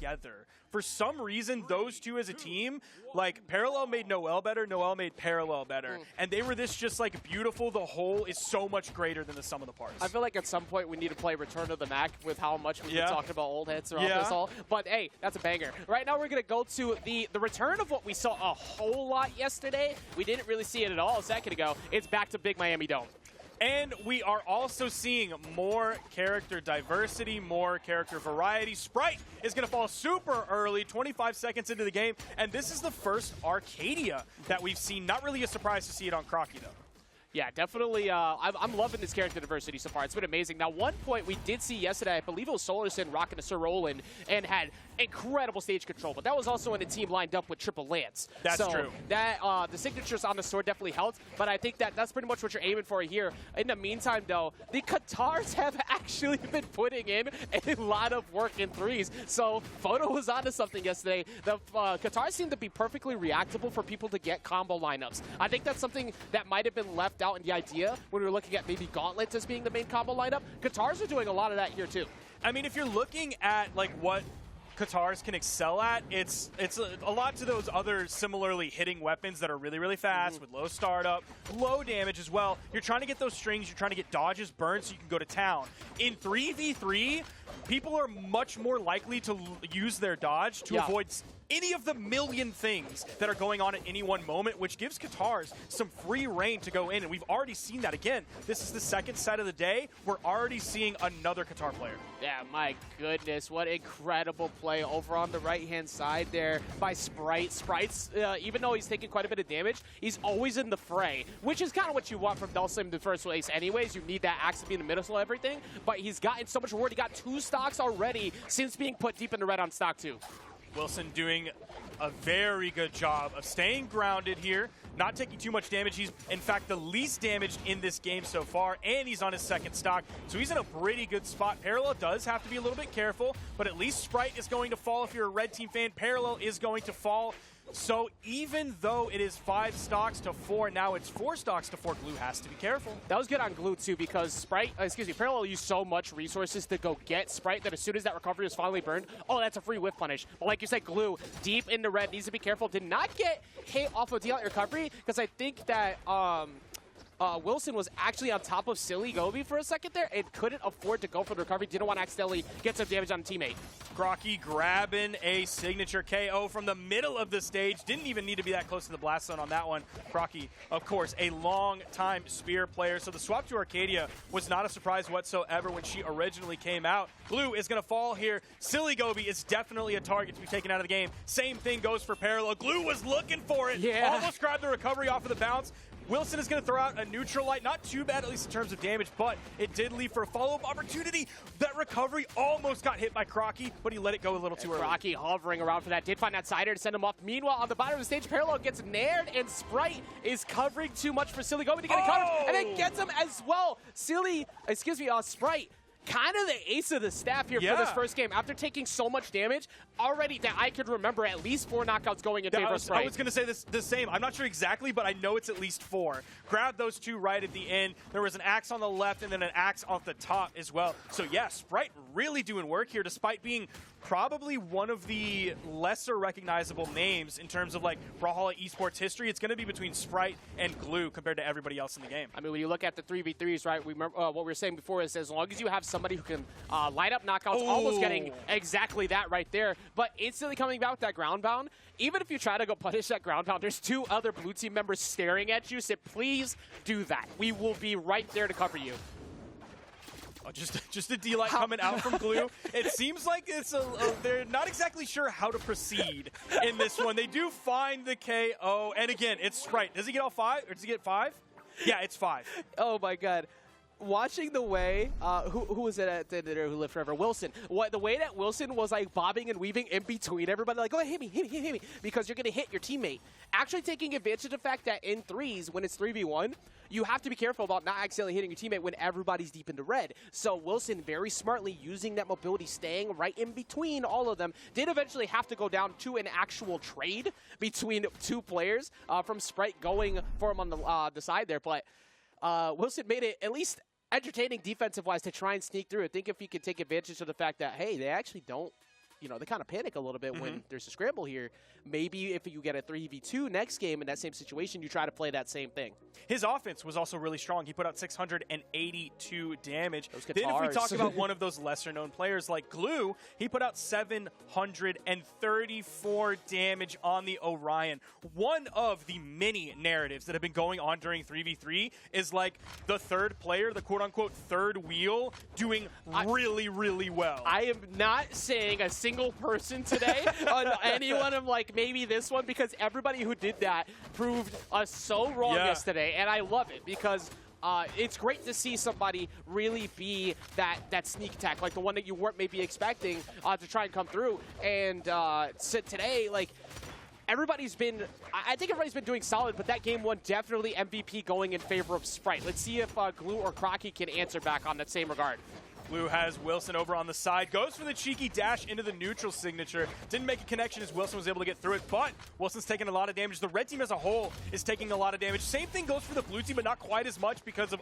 together. For some reason, those two as a team, like Parallel made Noel better, Noel made Parallel better. And they were this just like beautiful, the whole is so much greater than the sum of the parts. I feel like at some point we need to play Return of the Mac with how much we've been talking about old heads throughout this all. But hey, that's a banger. Right now we're going to go to the return of what we saw a whole lot yesterday. We didn't really see it at all a second ago. It's back to Big Miami Dome. And we are also seeing more character diversity, more character variety. Sprite is going to fall super early, 25 seconds into the game. And this is the first Arcadia that we've seen. Not really a surprise to see it on Crockie, though. Yeah, definitely. I'm loving this character diversity so far. It's been amazing. Now, one point we did see yesterday, I believe it was Solarson rocking a Sir Roland and had incredible stage control, but that was also in a team lined up with Triple Lance. That's true. That, the signatures on the sword definitely helped, but I think that's pretty much what you're aiming for here. In the meantime, though, the Qatars have actually been putting in a lot of work in threes, so Photo was onto something yesterday. The Qatars seem to be perfectly reactable for people to get combo lineups. I think that's something that might have been left out in the idea when we were looking at maybe Gauntlet as being the main combo lineup. Qatars are doing a lot of that here, too. I mean, if you're looking at like what Qatars can excel at, it's a lot to those other similarly hitting weapons that are really, really fast with low startup, low damage as well. You're trying to get those strings, you're trying to get dodges burned so you can go to town. In 3v3, people are much more likely to use their dodge to avoid any of the million things that are going on at any one moment, which gives Qatars some free reign to go in. And we've already seen that again. This is the second set of the day. We're already seeing another Qatar player. Yeah, my goodness. What incredible play over on the right-hand side there by Sprite. Sprite's, even though he's taking quite a bit of damage, he's always in the fray, which is kind of what you want from Dulcim in the first place anyways. You need that axe to be in the middle of everything. But he's gotten so much reward. He got 2 stocks already since being put deep in the red on stock 2. Wilson doing a very good job of staying grounded here, not taking too much damage. He's, in fact, the least damaged in this game so far, and he's on his second stock, so he's in a pretty good spot. Parallel does have to be a little bit careful, but at least Sprite is going to fall. If you're a red team fan, Parallel is going to fall. So even though it is 5 stocks to 4, now it's 4 stocks to 4, Glue has to be careful. That was good on Glue too, because Parallel used so much resources to go get Sprite that as soon as that recovery was finally burned, oh, that's a free whiff punish. But like you said, Glue, deep in the red, needs to be careful. Did not get hit off of deal recovery, because I think that Wilson was actually on top of SillyGobi for a second there and couldn't afford to go for the recovery. Didn't want to accidentally get some damage on a teammate. Crockie grabbing a signature KO from the middle of the stage. Didn't even need to be that close to the blast zone on that one. Crockie, of course, a long-time Spear player. So the swap to Arcadia was not a surprise whatsoever when she originally came out. Glue is going to fall here. SillyGobi is definitely a target to be taken out of the game. Same thing goes for Parallel. Glue was looking for it. Almost grabbed the recovery off of the bounce. Wilson is going to throw out a neutral light. Not too bad, at least in terms of damage, but it did leave for a follow-up opportunity. That recovery almost got hit by Crockie, but he let it go a little too early. Crockie hovering around for that. Did find that sider to send him off. Meanwhile, on the bottom of the stage, Parallel gets nared, and Sprite is covering too much for SillyGobi to get it covered, and then gets him as well. Sprite, kind of the ace of the staff here for this first game. After taking so much damage, already that I could remember at least 4 knockouts going in favor of Sprite. I was going to say the same. I'm not sure exactly, but I know it's at least 4. Grab those 2 right at the end. There was an axe on the left and then an axe off the top as well. So yeah, Sprite really doing work here despite being probably one of the lesser recognizable names in terms of like Brawlhalla Esports history. It's going to be between Sprite and Glue compared to everybody else in the game. I mean, when you look at the 3v3s, right, we remember what we were saying before is as long as you have somebody who can light up knockouts, almost getting exactly that right there, but instantly coming back with that ground pound. Even if you try to go punish that ground pound, there's 2 other blue team members staring at you, so please do that. We will be right there to cover you. Oh, just a D-Light coming out from Glue. It seems like it's they're not exactly sure how to proceed in this one. They do find the KO, and again, it's Sprite. Does he get all 5, or does he get 5? Yeah, it's 5. Oh my god. Watching the way, who was it at the end who lived forever? Wilson. The way that Wilson was like bobbing and weaving in between everybody, like, go ahead, hit me, because you're going to hit your teammate. Actually taking advantage of the fact that in threes, when it's 3v1, you have to be careful about not accidentally hitting your teammate when everybody's deep into red. So Wilson very smartly using that mobility, staying right in between all of them, did eventually have to go down to an actual trade between 2 players from Sprite going for him on the side there. But Wilson made it at least entertaining defensive-wise to try and sneak through. I think if he could take advantage of the fact that, hey, they actually don't you know, they kind of panic a little bit when there's a scramble here. Maybe if you get a 3v2 next game in that same situation, you try to play that same thing. His offense was also really strong. He put out 682 damage. Then if we talk about one of those lesser-known players like Glue, he put out 734 damage on the Orion. One of the many narratives that have been going on during 3v3 is like the third player, the quote-unquote third wheel, doing really, really well. I am not saying a single person today on anyone of like maybe this one, because everybody who did that proved us so wrong yesterday, and I love it because it's great to see somebody really be that sneak attack, like the one that you weren't maybe expecting to try and come through. And so today, like, everybody's been, I think everybody's been doing solid, but that game one definitely MVP going in favor of Sprite. Let's see if Glue or Crockie can answer back on that same regard. Glue has Wilson over on the side, goes for the cheeky dash into the neutral signature. Didn't make a connection as Wilson was able to get through it, but Wilson's taking a lot of damage. The red team as a whole is taking a lot of damage. Same thing goes for the blue team, but not quite as much because of,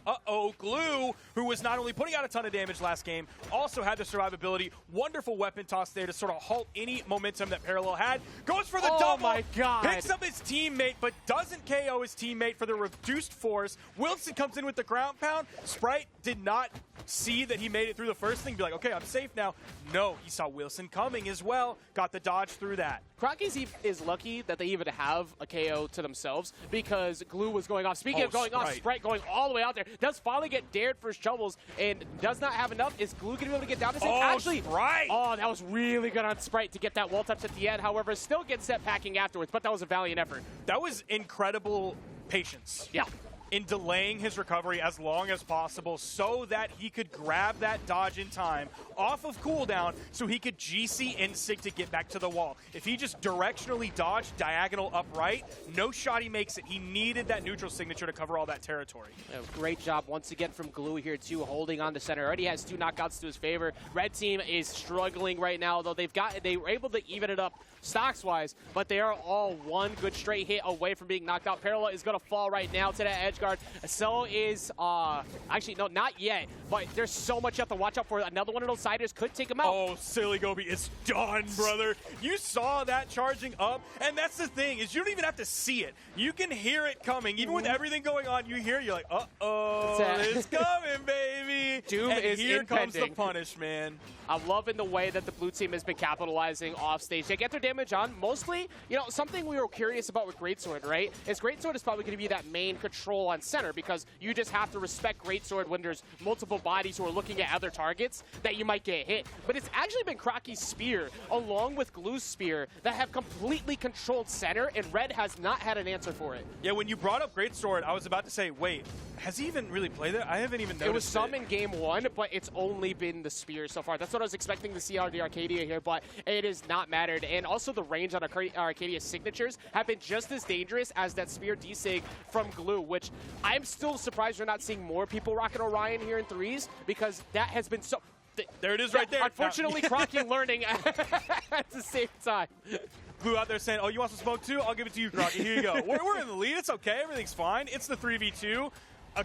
Glue, who was not only putting out a ton of damage last game, also had the survivability. Wonderful weapon toss there to sort of halt any momentum that Parallel had. Goes for the double. Oh my God. Picks up his teammate, but doesn't KO his teammate for the reduced force. Wilson comes in with the ground pound. Sprite did not see that he made it through the first thing, be like, okay, I'm safe now. No, he saw Wilson coming as well, got the dodge through that. Crockie is lucky that they even have a KO to themselves because Glue was going off. Speaking of going off, Sprite going all the way out there. Does finally get dared for his troubles and does not have enough. Is Glue going to be able to get down this thing? Actually, Sprite! Oh, that was really good on Sprite to get that wall touch at the end. However, still gets set packing afterwards, but that was a valiant effort. That was incredible patience. Yeah. In delaying his recovery as long as possible so that he could grab that dodge in time off of cooldown so he could GC Insig to get back to the wall. If he just directionally dodged diagonal upright, no shot he makes it. He needed that neutral signature to cover all that territory. Yeah, great job once again from Glue here too, holding on to center. Already has 2 knockouts to his favor. Red team is struggling right now, though they were able to even it up stocks-wise, but they are all one good straight hit away from being knocked out. Parallel is going to fall right now to that edge guard. So is, actually, no, not yet, but there's so much you have to watch out for. Another one of those siders could take him out. Oh, SillyGobi is done, brother. You saw that charging up, and that's the thing, is you don't even have to see it. You can hear it coming. Even with everything going on, you hear it, you're like, uh-oh, it's coming, baby. Doom and is here impending. comes the punish, man. I'm loving the way that the blue team has been capitalizing off stage. They get their damage on. Mostly, you know, something we were curious about with Greatsword, right? Is Greatsword is probably going to be that main control on center because you just have to respect Greatsword when there's multiple bodies who are looking at other targets that you might get hit. But it's actually been Crockie's spear along with Glue's spear that have completely controlled center, and Red has not had an answer for it. Yeah, when you brought up Greatsword, I was about to say, wait, has he even really played it? I haven't even noticed it. Was some in game one, but it's only been the spear so far. That's what I was expecting to see out of the Arcadia here, but it has not mattered. And also the range on Arcadia's signatures have been just as dangerous as that spear desig from Glue, which I'm still surprised we're not seeing more people rocking Orion here in threes because that has been so... There it is right there. Unfortunately, Crockie learning at the same time. Glue out there saying, oh, you want some smoke too? I'll give it to you, Crockie. Here you go. We're in the lead. It's okay. Everything's fine. It's the 3v2.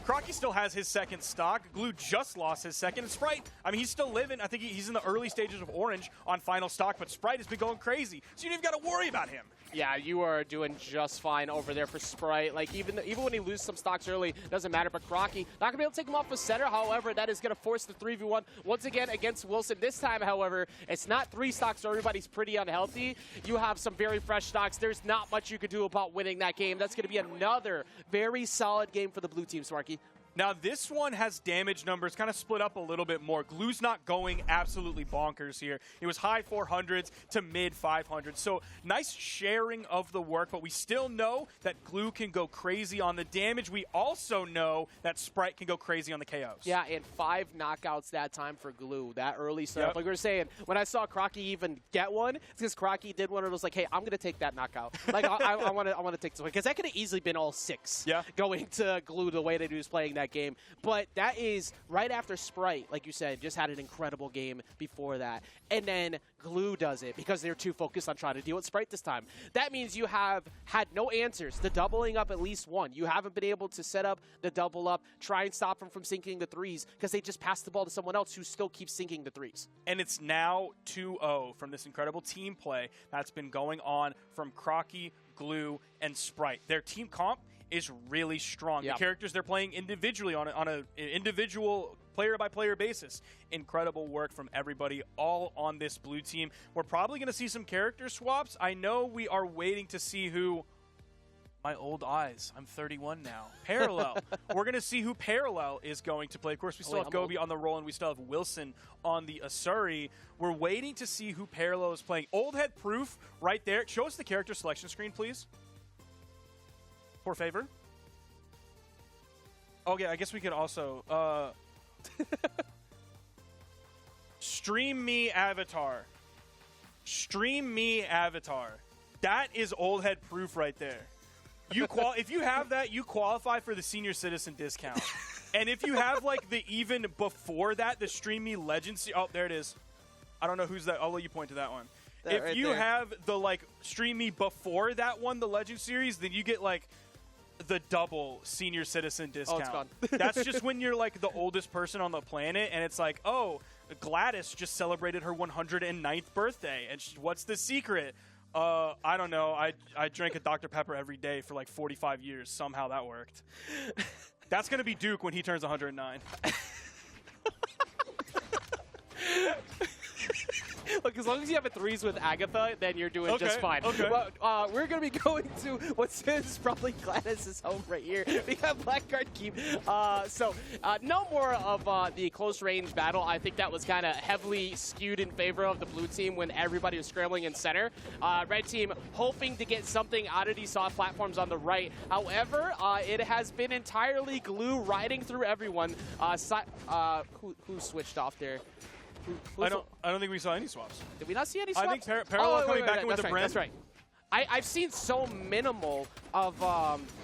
Crockie still has his second stock. Glue just lost his second. And Sprite, I mean, he's still living. I think he's in the early stages of Orange on final stock, but Sprite has been going crazy. So you don't even got to worry about him. Yeah, you are doing just fine over there for Sprite. Like, even when he loses some stocks early, doesn't matter. But Crockie, not going to be able to take him off with center. However, that is going to force the 3v1 once again against Wilson. This time, however, it's not 3 stocks, so everybody's pretty unhealthy. You have some very fresh stocks. There's not much you could do about winning that game. That's going to be another very solid game for the blue team, Sparky. Now, this one has damage numbers kind of split up a little bit more. Glue's not going absolutely bonkers here. It was high 400s to mid 500s. So nice sharing of the work, but we still know that Glue can go crazy on the damage. We also know that Sprite can go crazy on the KOs. Yeah, and 5 knockouts that time for Glue. That early start. Like we were saying, when I saw Crockie even get one, it's because Crockie did one and was like, hey, I'm going to take that knockout. Like, I want to take this one. Because that could have easily been all 6 going to Glue the way that he was playing that that game. But that is right after Sprite, like you said, just had an incredible game before that. And then Glue does it because they're too focused on trying to deal with Sprite this time. That means you have had no answers. The doubling up at least one. You haven't been able to set up the double up, try and stop them from sinking the threes because they just passed the ball to someone else who still keeps sinking the threes. And it's now 2-0 from this incredible team play that's been going on from Crockie, Glue, and Sprite. Their team comp is really strong. Yep. The characters they're playing individually on an individual player-by-player basis. Incredible work from everybody all on this blue team. We're probably going to see some character swaps. I know we are waiting to see who... My old eyes. I'm 31 now. Parallel. We're going to see who Parallel is going to play. Of course, we still have Gobi on the roll, and we still have Wilson on the Asuri. We're waiting to see who Parallel is playing. Old head proof right there. Show us the character selection screen, please. For favor. Okay, I guess we could also... Stream me avatar. Stream me avatar. That is old head proof right there. If you have that, you qualify for the senior citizen discount. And if you have like the even before that, the Stream Me Legends. Oh, there it is. I don't know who's that. I'll let you point to that one. If right you have the like Stream Me before that one, the Legend series, then you get like the double senior citizen discount. Oh, it's gone. That's just when you're like the oldest person on the planet, and it's like, oh, Gladys just celebrated her 109th birthday, and what's the secret? I don't know. I drank a Dr. Pepper every day for like 45 years. Somehow that worked. That's going to be Duke when he turns 109. Look, as long as you have a threes with Agatha, then you're doing just fine. Okay. But we're going to be going to what is probably Gladys' home right here. We have Blackguard Keep. No more of the close range battle. I think that was kind of heavily skewed in favor of the blue team when everybody was scrambling in center. Red team hoping to get something out of these soft platforms on the right. However, it has been entirely Glue riding through everyone. Who switched off there? I don't think we saw any swaps. Did we not see any swaps? I think Parallel coming back in with the brand. That's right. I've seen so minimal of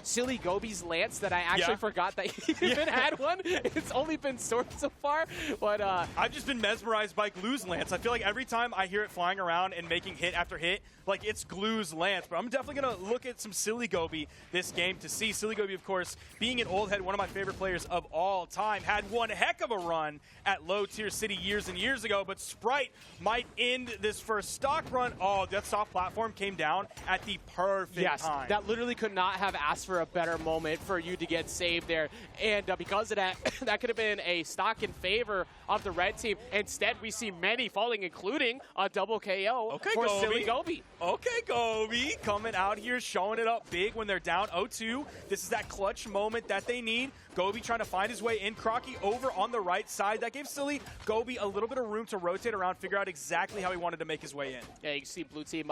SillyGobi's Lance that I actually forgot that he even had one. It's only been Sword so far, but I've just been mesmerized by Glue's Lance. I feel like every time I hear it flying around and making hit after hit, like it's Glue's Lance. But I'm definitely going to look at some SillyGobi this game to see. SillyGobi, of course, being an old head, one of my favorite players of all time, had one heck of a run at Low Tier City years and years ago, but Sprite might end this first stock run. Oh, that soft platform came down at the perfect time. That literally could not have asked for a better moment for you to get saved there. And because of that, that could have been a stock in favor of the red team. Instead, we see many falling, including a double KO for SillyGobi. Okay, Gobi coming out here, showing it up big when they're down 0-2. This is that clutch moment that they need. Gobi trying to find his way in. Crockie over on the right side. That gave SillyGobi a little bit of room to rotate around, figure out exactly how he wanted to make his way in. Yeah, you can see blue team,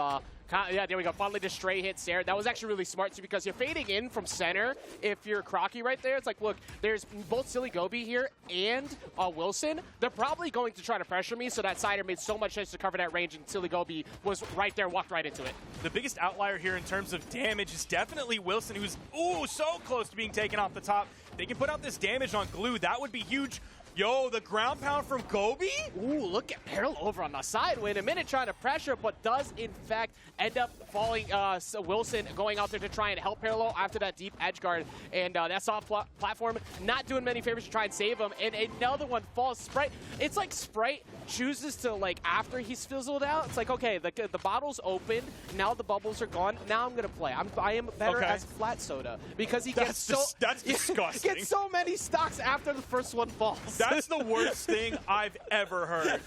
yeah, there we go. Finally, the stray hits there. That was actually really smart, too, because you're fading in from center. If you're Crockie right there, it's like, look, there's both SillyGobi here and Wilson. They're probably going to try to pressure me, so that sider made so much sense to cover that range, and SillyGobi was right there, walked right into it. The biggest outlier here in terms of damage is definitely Wilson, who's, so close to being taken off the top. They can put out this damage on Glue. That would be huge. Yo, the ground pound from Gobi? Ooh, look at Parallel over on the side. Wait a minute, trying to pressure, but does, in fact, end up falling. Wilson going out there to try and help Parallel after that deep edge guard. And that soft platform not doing many favors to try and save him. And another one falls. Sprite. It's like Sprite chooses to, like, after he's fizzled out, it's like, okay, the bottle's opened. Now the bubbles are gone. Now I'm going to play. I am better as flat soda. Because he gets that's disgusting. Gets so many stocks after the first one falls. That's the worst thing I've ever heard.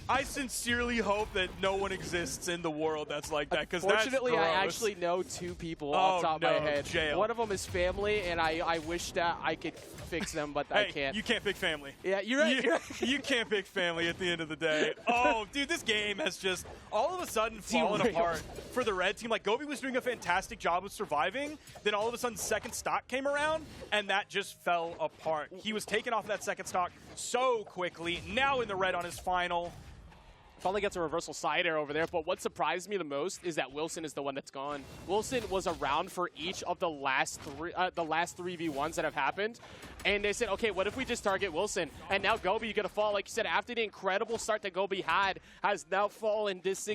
I sincerely hope that no one exists in the world that's like that, because that's Fortunately, I actually know two people off the top of my head. Jail. One of them is family, and I wish that I could fix them, but I can't. You can't pick family. Yeah, you're right. You can't pick family at the end of the day. Oh, dude, this game has just all of a sudden fallen apart for the red team. Like, Gobi was doing a fantastic job of surviving. Then all of a sudden, second stock came around, and that just fell apart. He was taken off of that second stock so quickly. Now in the red on his final. Finally gets a reversal side air over there, but what surprised me the most is that Wilson is the one that's gone. Wilson was around for each of the last 3v1s that have happened, and they said, okay, what if we just target Wilson? And now Gobi, you're going to fall, like you said, after the incredible start that Gobi had, has now fallen this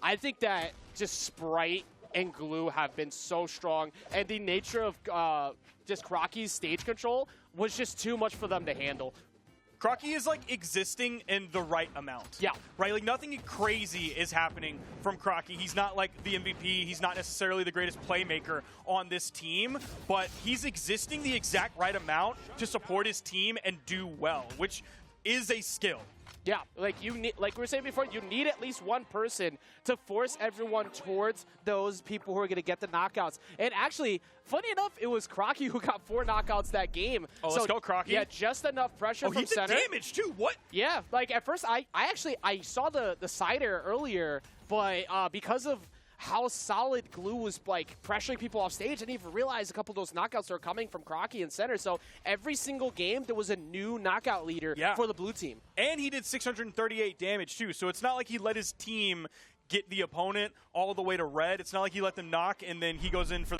I think that just Sprite and Glue have been so strong, and the nature of just Crockie's stage control was just too much for them to handle. Crockie is like existing in the right amount. Yeah. Right? Like nothing crazy is happening from Crockie. He's not like the MVP. He's not necessarily the greatest playmaker on this team, but he's existing the exact right amount to support his team and do well, which is a skill. Yeah, like you need, like we were saying before, you need at least one person to force everyone towards those people who are going to get the knockouts. And actually, funny enough, it was Crockie who got 4 knockouts that game. Oh, let's go, Crockie. Yeah, just enough pressure from center. Oh, he did damage too. What? Yeah, like at first, I saw the side air earlier, but because of how solid Glue was like pressuring people off stage, I didn't even realize a couple of those knockouts are coming from Crockie and center. So every single game, there was a new knockout leader for the blue team. And he did 638 damage too. So it's not like he let his team get the opponent all the way to red. It's not like he let them knock and then he goes in for